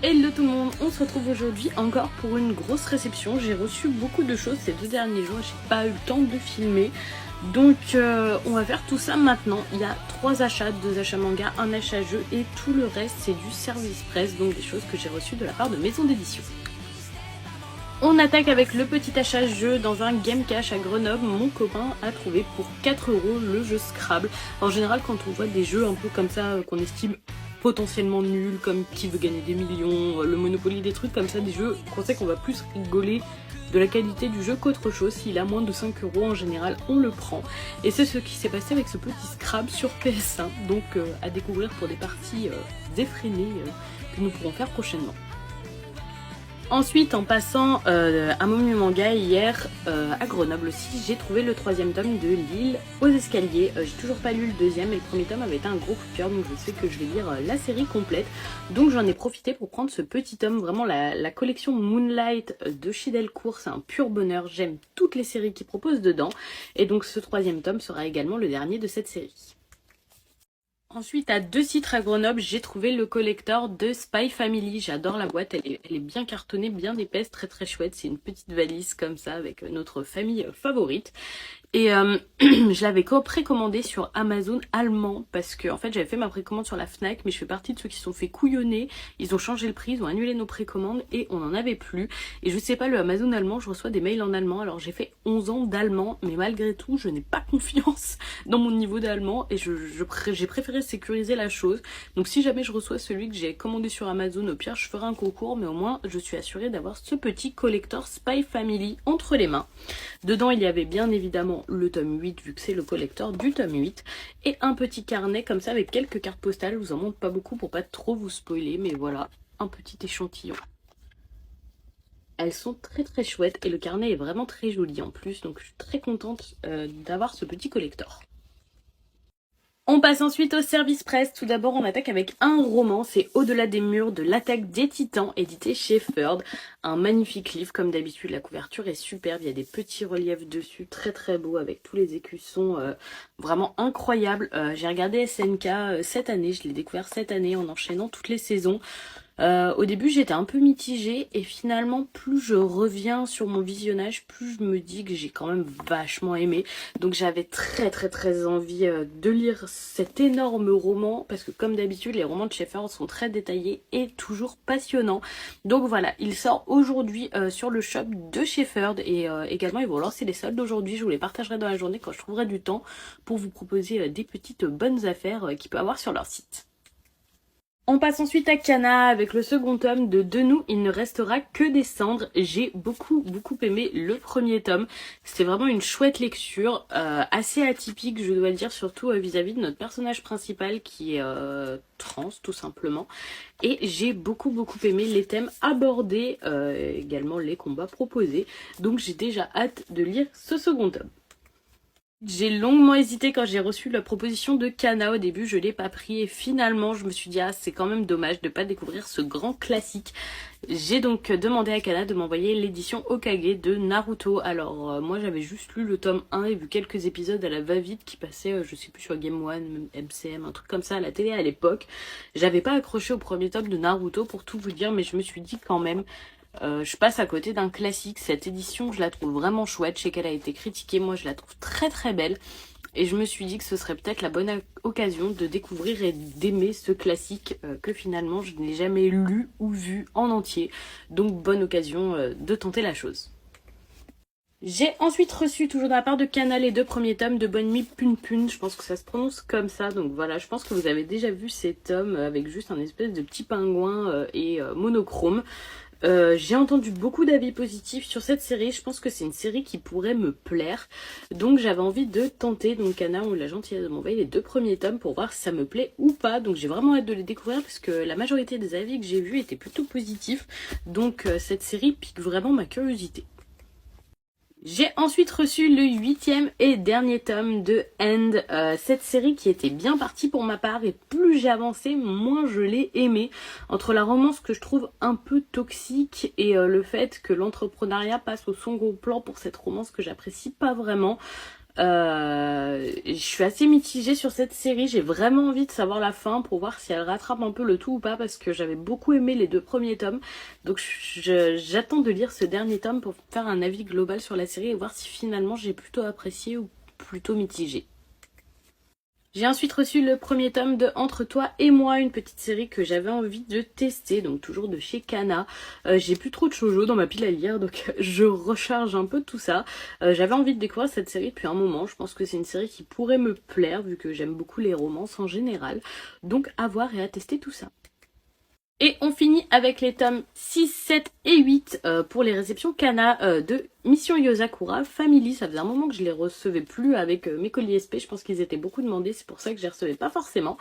Hello tout le monde, on se retrouve aujourd'hui encore pour une grosse réception. J'ai reçu beaucoup de choses ces 2 derniers jours, j'ai pas eu le temps de filmer. Donc on va faire tout ça maintenant. Il y a 3 achats, 2 achats manga, un achat jeu et tout le reste c'est du service presse, donc des choses que j'ai reçues de la part de maisons d'édition. On attaque avec le petit achat jeu dans un Game Cash à Grenoble. Mon copain a trouvé pour 4 € le jeu Scrabble. En général quand on voit des jeux un peu comme ça qu'on estime potentiellement nuls, comme Qui veut gagner des millions, le Monopoly, des trucs comme ça, des jeux qu'on sait qu'on va plus rigoler de la qualité du jeu qu'autre chose. S'il a moins de 5 € en général on le prend. Et c'est ce qui s'est passé avec ce petit Scrabble sur PS1, donc à découvrir pour des parties effrénées que nous pourrons faire prochainement. Ensuite, en passant à Momu Manga hier à Grenoble aussi, j'ai trouvé le 3e tome de L'île aux escaliers. J'ai toujours pas lu le 2e et le premier tome avait été un gros coup de cœur, donc je sais que je vais lire la série complète. Donc j'en ai profité pour prendre ce petit tome, vraiment la collection Moonlight de chez Delcourt, c'est un pur bonheur, j'aime toutes les séries qu'ils proposent dedans. Et donc ce 3e tome sera également le dernier de cette série. Ensuite, à 2 titres à Grenoble, j'ai trouvé le collector de Spy Family. J'adore la boîte, elle est bien cartonnée, bien épaisse, très très chouette. C'est une petite valise comme ça avec notre famille favorite. Et je l'avais précommandé sur Amazon allemand parce que en fait j'avais fait ma précommande sur la Fnac, mais je fais partie de ceux qui se sont fait couillonner. Ils ont changé le prix, ils ont annulé nos précommandes et on n'en avait plus. Et je sais pas, le Amazon allemand, je reçois des mails en allemand. Alors j'ai fait 11 ans d'allemand, mais malgré tout je n'ai pas confiance dans mon niveau d'allemand et j'ai préféré sécuriser la chose. Donc si jamais je reçois celui que j'ai commandé sur Amazon, au pire je ferai un concours, mais au moins je suis assurée d'avoir ce petit collector Spy Family entre les mains. Dedans il y avait bien évidemment le tome 8 vu que c'est le collector du tome 8 et un petit carnet comme ça avec quelques cartes postales. Je vous en montre pas beaucoup pour pas trop vous spoiler, mais voilà, un petit échantillon. Elles sont très très chouettes et le carnet est vraiment très joli en plus, donc je suis très contente d'avoir ce petit collector. On passe ensuite au service presse. Tout d'abord, on attaque avec un roman, c'est Au-delà des murs de l'attaque des titans, édité chez Ferd. Un magnifique livre, comme d'habitude, la couverture est superbe, il y a des petits reliefs dessus, très très beaux, avec tous les écussons vraiment incroyables. J'ai regardé SNK cette année, je l'ai découvert cette année en enchaînant toutes les saisons. Au début j'étais un peu mitigée et finalement plus je reviens sur mon visionnage, plus je me dis que j'ai quand même vachement aimé. Donc j'avais très très très envie de lire cet énorme roman parce que comme d'habitude les romans de Sheffer sont très détaillés et toujours passionnants. Donc voilà, il sort aujourd'hui sur le shop de Sheffer et également ils vont lancer les soldes aujourd'hui. Je vous les partagerai dans la journée quand je trouverai du temps pour vous proposer des petites bonnes affaires qu'il peut avoir sur leur site. On passe ensuite à Kana avec le second tome de nous, il ne restera que des cendres. J'ai beaucoup aimé le premier tome. C'était vraiment une chouette lecture, assez atypique je dois le dire, surtout vis-à-vis de notre personnage principal qui est trans tout simplement. Et j'ai beaucoup aimé les thèmes abordés, également les combats proposés. Donc j'ai déjà hâte de lire ce second tome. J'ai longuement hésité quand j'ai reçu la proposition de Kana. Au début je l'ai pas pris et finalement je me suis dit c'est quand même dommage de pas découvrir ce grand classique. J'ai donc demandé à Kana de m'envoyer l'édition Hokage de Naruto. Alors moi j'avais juste lu le tome 1 et vu quelques épisodes à la va-vite qui passaient je sais plus sur Game One, MCM, un truc comme ça à la télé à l'époque. J'avais pas accroché au premier tome de Naruto pour tout vous dire, mais je me suis dit quand même je passe à côté d'un classique. Cette édition je la trouve vraiment chouette, je sais qu'elle a été critiquée, moi je la trouve très belle et je me suis dit que ce serait peut-être la bonne occasion de découvrir et d'aimer ce classique que finalement je n'ai jamais lu ou vu en entier, donc bonne occasion de tenter la chose. J'ai ensuite reçu, toujours de la part de Kana, les 2 premiers tomes de Bonne Nuit Pun, je pense que ça se prononce comme ça, donc voilà, je pense que vous avez déjà vu ces tomes avec juste un espèce de petit pingouin et monochrome. J'ai entendu beaucoup d'avis positifs sur cette série, je pense que c'est une série qui pourrait me plaire, donc j'avais envie de tenter. Donc Kana, on l'a gentillesse de m'envoyer les 2 premiers tomes pour voir si ça me plaît ou pas, donc j'ai vraiment hâte de les découvrir parce que la majorité des avis que j'ai vus étaient plutôt positifs, donc cette série pique vraiment ma curiosité. J'ai ensuite reçu le 8e et dernier tome de End, cette série qui était bien partie pour ma part et plus j'ai avancé, moins je l'ai aimée. Entre la romance que je trouve un peu toxique et le fait que l'entrepreneuriat passe au second plan pour cette romance que j'apprécie pas vraiment, Je suis assez mitigée sur cette série, j'ai vraiment envie de savoir la fin pour voir si elle rattrape un peu le tout ou pas, parce que j'avais beaucoup aimé les 2 premiers tomes. Donc j'attends de lire ce dernier tome pour faire un avis global sur la série et voir si finalement j'ai plutôt apprécié ou plutôt mitigé. J'ai ensuite reçu le premier tome de Entre toi et moi, une petite série que j'avais envie de tester, donc toujours de chez Kana. J'ai plus trop de shoujo dans ma pile à lire, donc je recharge un peu tout ça. J'avais envie de découvrir cette série depuis un moment, je pense que c'est une série qui pourrait me plaire, vu que j'aime beaucoup les romances en général. Donc à voir et à tester tout ça. Et on finit avec les tomes 6, 7 et 8 pour les réceptions Kana de Mission Yozakura Family. Ça faisait un moment que je les recevais plus avec mes colis SP, je pense qu'ils étaient beaucoup demandés, c'est pour ça que je les recevais pas forcément.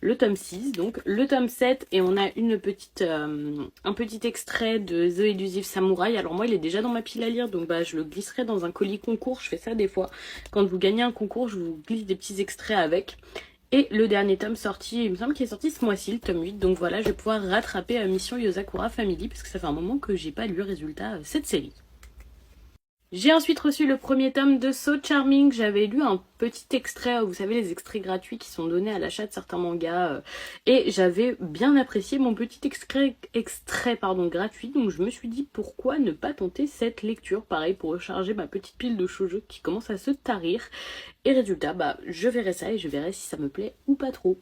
Le tome 6, donc le tome 7, et on a un petit extrait de The Elusive Samurai. Alors moi il est déjà dans ma pile à lire, donc je le glisserai dans un colis concours, je fais ça des fois. Quand vous gagnez un concours, je vous glisse des petits extraits avec. Et le dernier tome sorti, il me semble qu'il est sorti ce mois-ci, le tome 8. Donc voilà, je vais pouvoir rattraper Mission Yozakura Family, parce que ça fait un moment que j'ai pas lu résultat cette série. J'ai ensuite reçu le premier tome de So Charming. J'avais lu un petit extrait, vous savez les extraits gratuits qui sont donnés à l'achat de certains mangas, et j'avais bien apprécié mon petit extrait gratuit, donc je me suis dit pourquoi ne pas tenter cette lecture, pareil pour recharger ma petite pile de shoujo qui commence à se tarir, et résultat je verrai ça et je verrai si ça me plaît ou pas trop.